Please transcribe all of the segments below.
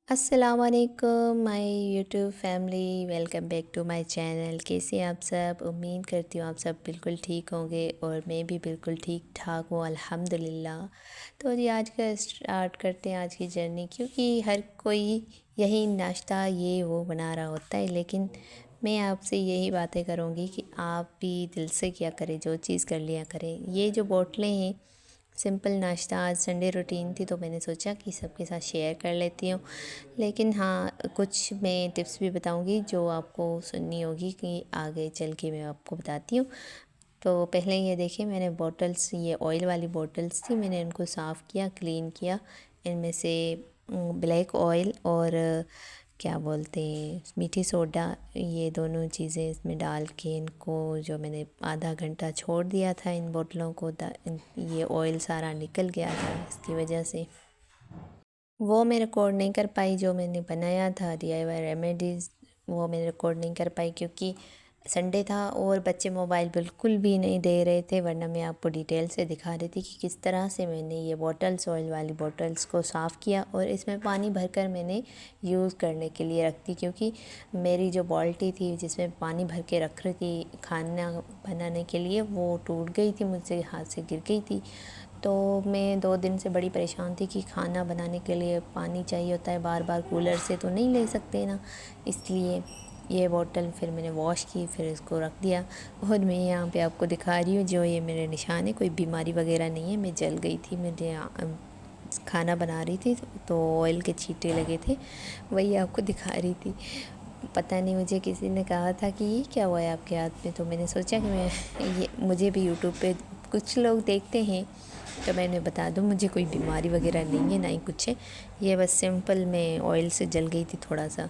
अस्सलामुअलैकुम my YouTube family, welcome back to my channel. कैसे हैं आप सब? उम्मीद करती हूँ आप सब बिल्कुल ठीक होंगे और मैं भी बिल्कुल ठीक ठाक हूँ अल्हम्दुलिल्लाह। तो जी आज का स्टार्ट करते हैं आज की जर्नी, क्योंकि हर कोई यही नाश्ता ये वो बना रहा होता है, लेकिन मैं आपसे यही बातें करूँगी कि आप भी दिल से क्या करें, जो चीज़ कर लिया करें। ये जो बोतलें हैं, सिंपल नाश्ता, आज संडे रूटीन थी तो मैंने सोचा कि सबके साथ शेयर कर लेती हूँ। लेकिन हाँ, कुछ मैं टिप्स भी बताऊँगी जो आपको सुननी होगी कि आगे चल के मैं आपको बताती हूँ। तो पहले ये देखिए, मैंने बॉटल्स, ये ऑयल वाली बॉटल्स थी, मैंने उनको साफ़ किया, क्लीन किया। इनमें से ब्लैक ऑयल और क्या बोलते हैं मीठी सोडा, ये दोनों चीज़ें इसमें डाल के इनको जो मैंने आधा घंटा छोड़ दिया था इन बोतलों को, ये ऑयल सारा निकल गया था। इसकी वजह से वो मैं रिकॉर्ड नहीं कर पाई, जो मैंने बनाया था DIY रेमेडीज़, वो मैं रिकॉर्ड नहीं कर पाई क्योंकि संडे था और बच्चे मोबाइल बिल्कुल भी नहीं दे रहे थे, वरना मैं आपको डिटेल से दिखा रही थी कि किस तरह से मैंने ये बॉटल्स, ऑयल वाली बॉटल्स को साफ़ किया और इसमें पानी भरकर मैंने यूज़ करने के लिए रख दी, क्योंकि मेरी जो बाल्टी थी जिसमें पानी भर के रख रही थी खाना बनाने के लिए, वो टूट गई थी, मुझसे हाथ से गिर गई थी। तो मैं 2 दिन से बड़ी परेशान थी कि खाना बनाने के लिए पानी चाहिए होता है, बार बार कूलर से तो नहीं ले सकते ना, इसलिए ये बॉटल फिर मैंने वॉश की, फिर इसको रख दिया। और मैं यहाँ पे आपको दिखा रही हूँ, जो ये मेरे निशान है, कोई बीमारी वगैरह नहीं है। मैं जल गई थी, मुझे खाना बना रही थी तो ऑयल के छींटे लगे थे, वही आपको दिखा रही थी। पता नहीं, मुझे किसी ने कहा था कि ये क्या हुआ है आपके हाथ में, तो मैंने सोचा कि मैं ये मुझे भी यूट्यूब पे कुछ लोग देखते हैं तो मैंने बता दूं, मुझे कोई बीमारी वगैरह नहीं है, ना ही कुछ है। ये बस सिंपल मैं ऑयल से जल गई थी थोड़ा सा,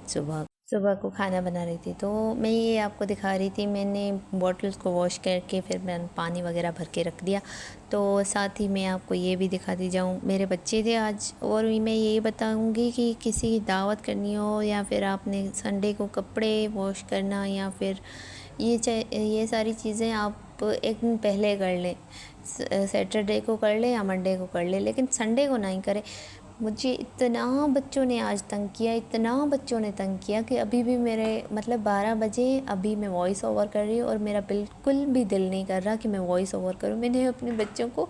सुबह सुबह को खाना बना रही थी। तो मैं ये आपको दिखा रही थी, मैंने बॉटल्स को वॉश करके फिर मैंने पानी वगैरह भर के रख दिया। तो साथ ही मैं आपको ये भी दिखाती जाऊँ, मेरे बच्चे थे आज, और मैं ये बताऊँगी कि किसी की दावत करनी हो या फिर आपने संडे को कपड़े वॉश करना, या फिर ये सारी चीज़ें आप एक दिन पहले कर लें, सैटरडे को कर लें या मंडे को कर लें, लेकिन संडे को नहीं करें। मुझे इतना बच्चों ने आज तंग किया, इतना बच्चों ने तंग किया कि अभी भी मेरे मतलब 12 बजे अभी मैं वॉइस ओवर कर रही हूँ और मेरा बिल्कुल भी दिल नहीं कर रहा कि मैं वॉइस ओवर करूँ। मैंने अपने बच्चों को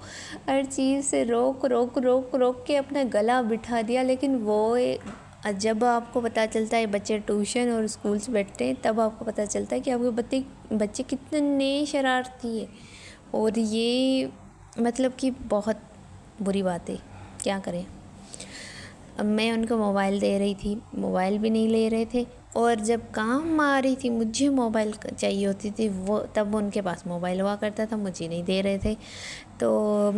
हर चीज़ से रोक रोक रोक रोक के अपना गला बिठा दिया, लेकिन जब आपको पता चलता है, बच्चे ट्यूशन और स्कूल से बैठते हैं, तब आपको पता चलता है कि आपके बच्चे कितने शरारती है। और ये मतलब कि बहुत बुरी बात है, क्या करें। अब मैं उनको मोबाइल दे रही थी, मोबाइल भी नहीं ले रहे थे, और जब काम आ रही थी, मुझे मोबाइल चाहिए होती थी, वो तब उनके पास मोबाइल हुआ करता था, मुझे नहीं दे रहे थे। तो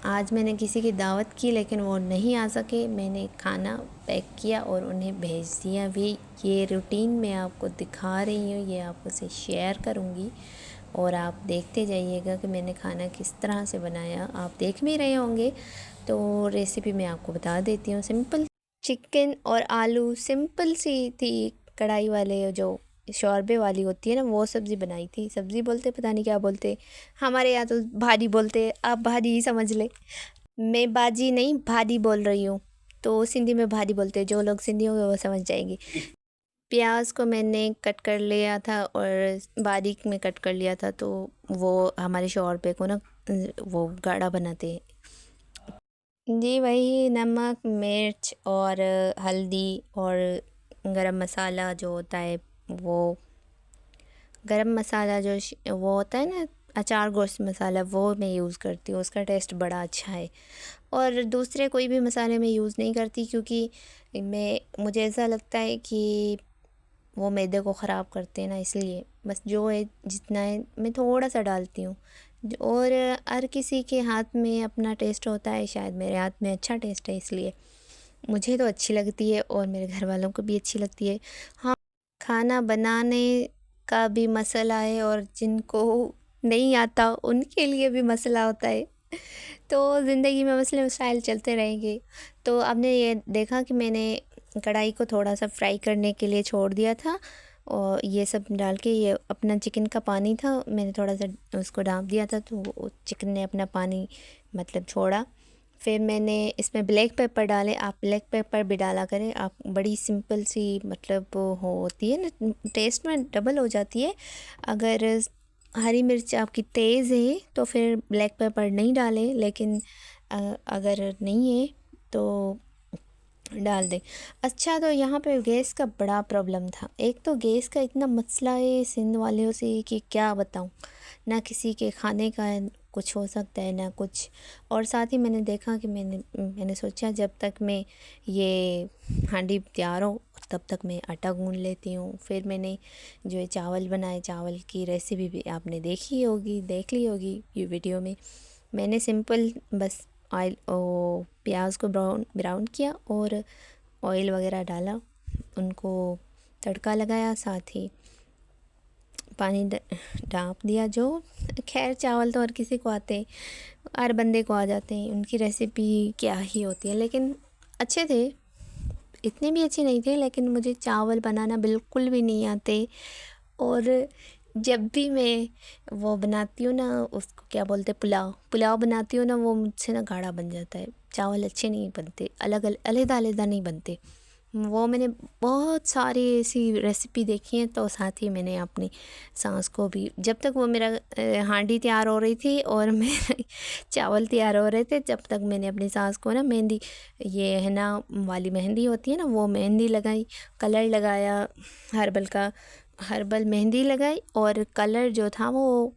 आज मैंने किसी की दावत की, लेकिन वो नहीं आ सके। मैंने खाना पैक किया और उन्हें भेज दिया भी। ये रूटीन मैं आपको दिखा रही हूँ, ये आपसे शेयर करूँगी और आप देखते जाइएगा कि मैंने खाना किस तरह से बनाया। आप देख भी रहे होंगे, तो रेसिपी मैं आपको बता देती हूँ। सिंपल चिकन और आलू, सिंपल सी थी, कढ़ाई वाले जो शोरबे वाली होती है ना, वो सब्ज़ी बनाई थी। सब्ज़ी बोलते पता नहीं क्या बोलते, हमारे यहाँ तो भाजी बोलते, आप भाजी ही समझ ले। मैं बाजी नहीं भाजी बोल रही हूँ, तो सिंधी में भाजी बोलते हैं, जो लोग सिंधी होंगे वो समझ जाएंगे। प्याज को मैंने कट कर लिया था और बारीक में कट कर लिया था, तो वो हमारे शोरबे को ना वो गाढ़ा बनाते हैं। जी वही नमक, मिर्च और हल्दी और गरम मसाला जो होता है, वो गरम मसाला वो होता है ना, अचार गोश्त मसाला, वो मैं यूज़ करती हूँ, उसका टेस्ट बड़ा अच्छा है। और दूसरे कोई भी मसाले मैं यूज़ नहीं करती, क्योंकि मुझे ऐसा लगता है कि वो मैदे को ख़राब करते हैं ना, इसलिए बस जो है जितना है मैं थोड़ा सा डालती हूँ। और हर किसी के हाथ में अपना टेस्ट होता है, शायद मेरे हाथ में अच्छा टेस्ट है, इसलिए मुझे तो अच्छी लगती है और मेरे घर वालों को भी अच्छी लगती है। हाँ, खाना बनाने का भी मसला है और जिनको नहीं आता उनके लिए भी मसला होता है। तो ज़िंदगी में मसले मसाइल चलते रहेंगे। तो आपने ये देखा कि मैंने कढ़ाई को थोड़ा सा फ्राई करने के लिए छोड़ दिया था, और ये सब डाल के, ये अपना चिकन का पानी था, मैंने थोड़ा सा उसको ढाँप दिया था, तो चिकन ने अपना पानी मतलब छोड़ा। फिर मैंने इसमें ब्लैक पेपर डाले। आप ब्लैक पेपर भी डाला करें, आप बड़ी सिंपल सी मतलब होती है ना, टेस्ट में डबल हो जाती है। अगर हरी मिर्च आपकी तेज़ है तो फिर ब्लैक पेपर नहीं डालें, लेकिन अगर नहीं है तो डाल दें। अच्छा, तो यहाँ पे गैस का बड़ा प्रॉब्लम था। एक तो गैस का इतना मसला है सिंध वालों से कि क्या बताऊँ, ना किसी के खाने का कुछ हो सकता है ना कुछ। और साथ ही मैंने देखा कि मैंने सोचा जब तक मैं ये हांडी तैयार हो तब तक मैं आटा गूँध लेती हूँ। फिर मैंने जो ये चावल बनाए, चावल की रेसिपी भी आपने देखी होगी, देख ली होगी ये वीडियो में। मैंने सिंपल बस ऑयल प्याज को ब्राउन किया और ऑयल वगैरह डाला, उनको तड़का लगाया, साथ ही पानी डाँप दिया। जो खैर चावल तो हर किसी को आते हैं, हर बंदे को आ जाते हैं, उनकी रेसिपी क्या ही होती है। लेकिन अच्छे थे, इतने भी अच्छे नहीं थे, लेकिन मुझे चावल बनाना बिल्कुल भी नहीं आते। और जब भी मैं वो बनाती हूँ ना, उसको क्या बोलते हैं, पुलाव पुलाव बनाती हूँ ना, वो मुझसे ना गाढ़ा बन जाता है। चावल अच्छे नहीं बनते, अलग अलग अलग नहीं बनते। वो मैंने बहुत सारी ऐसी रेसिपी देखी है। तो साथ ही मैंने अपनी सास को भी, जब तक वो मेरा हांडी तैयार हो रही थी और मेरे चावल तैयार हो रहे थे, जब तक मैंने अपनी सास को ना मेहंदी, ये है ना वाली मेहंदी होती है ना, वो मेहंदी लगाई, कलर लगाया, हर्बल का हर्बल मेहंदी लगाई। और कलर जो था वो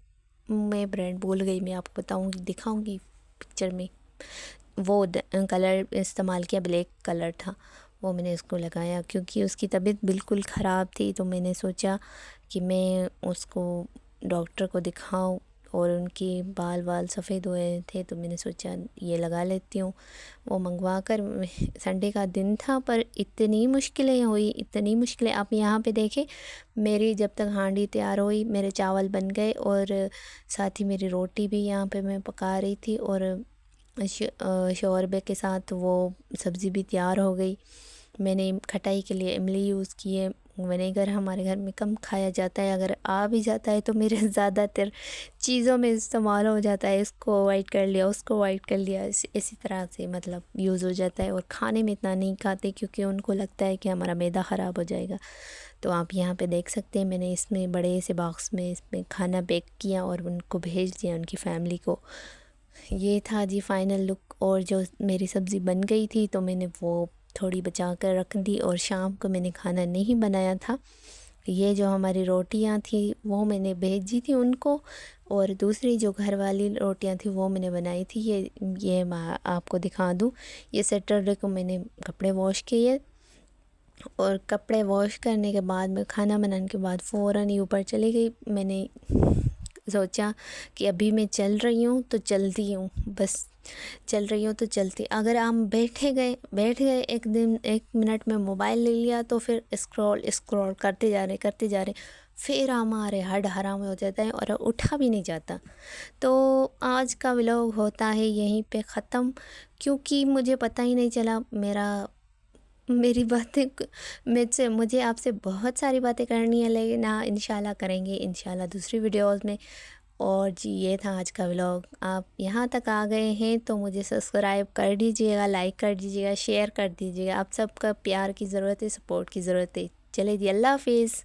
मैं ब्रांड भूल गई, मैं आपको बताऊंगी, दिखाऊंगी पिक्चर में। वो कलर इस्तेमाल किया, ब्लैक कलर था, वो मैंने उसको लगाया। क्योंकि उसकी तबीयत बिल्कुल ख़राब थी, तो मैंने सोचा कि मैं उसको डॉक्टर को दिखाऊं। और उनके बाल वाल सफ़ेद हुए थे, तो मैंने सोचा ये लगा लेती हूँ। वो मंगवा कर, संडे का दिन था, पर इतनी मुश्किलें हुई, इतनी मुश्किलें। आप यहाँ पे देखें, मेरी जब तक हांडी तैयार हुई मेरे चावल बन गए, और साथ ही मेरी रोटी भी यहाँ पे मैं पका रही थी, और शोरबे के साथ वो सब्ज़ी भी तैयार हो गई। मैंने खटाई के लिए इमली यूज़ की है। विनेगर हमारे घर में कम खाया जाता है, अगर आ भी जाता है तो मेरे ज़्यादातर चीज़ों में इस्तेमाल हो जाता है। इसको अवॉइड कर लिया, उसको अवॉइड कर लिया, इसी तरह से मतलब यूज़ हो जाता है। और खाने में इतना नहीं खाते, क्योंकि उनको लगता है कि हमारा मैदा ख़राब हो जाएगा। तो आप यहाँ पे देख सकते हैं, मैंने इसमें बड़े से बॉक्स में इसमें खाना पैक किया और उनको भेज दिया, उनकी फैमिली को। ये था जी फ़ाइनल लुक। और जो मेरी सब्ज़ी बन गई थी, तो मैंने वो थोड़ी बचा कर रख दी, और शाम को मैंने खाना नहीं बनाया था। ये जो हमारी रोटियां थी वो मैंने भेजी थी उनको, और दूसरी जो घर वाली रोटियां थी वो मैंने बनाई थी। ये मैं आपको दिखा दूँ, ये सैटरडे को मैंने कपड़े वॉश किए, और कपड़े वॉश करने के बाद मैं खाना बनाने के बाद फ़ौरन ही ऊपर चली गई। मैंने सोचा कि अभी मैं चल रही हूँ तो चलती हूँ, बस चल रही हूँ तो चलती। अगर हम बैठ गए एक दिन, एक मिनट में मोबाइल ले लिया, तो फिर स्क्रॉल स्क्रॉल करते जा रहे, फिर हमारे हड हराम हो जाता है और उठा भी नहीं जाता। तो आज का व्लॉग होता है यहीं पे ख़त्म, क्योंकि मुझे पता ही नहीं चला मेरी बातें मुझे आपसे बहुत सारी बातें करनी है, लेकिन हाँ, इंशाल्लाह करेंगे, इंशाल्लाह दूसरी वीडियोस में। और जी, ये था आज का व्लॉग। आप यहाँ तक आ गए हैं तो मुझे सब्सक्राइब कर दीजिएगा, लाइक कर दीजिएगा, शेयर कर दीजिएगा। आप सबका प्यार की ज़रूरत है, सपोर्ट की ज़रूरत है। चले जी, अल्लाह हाफिज़।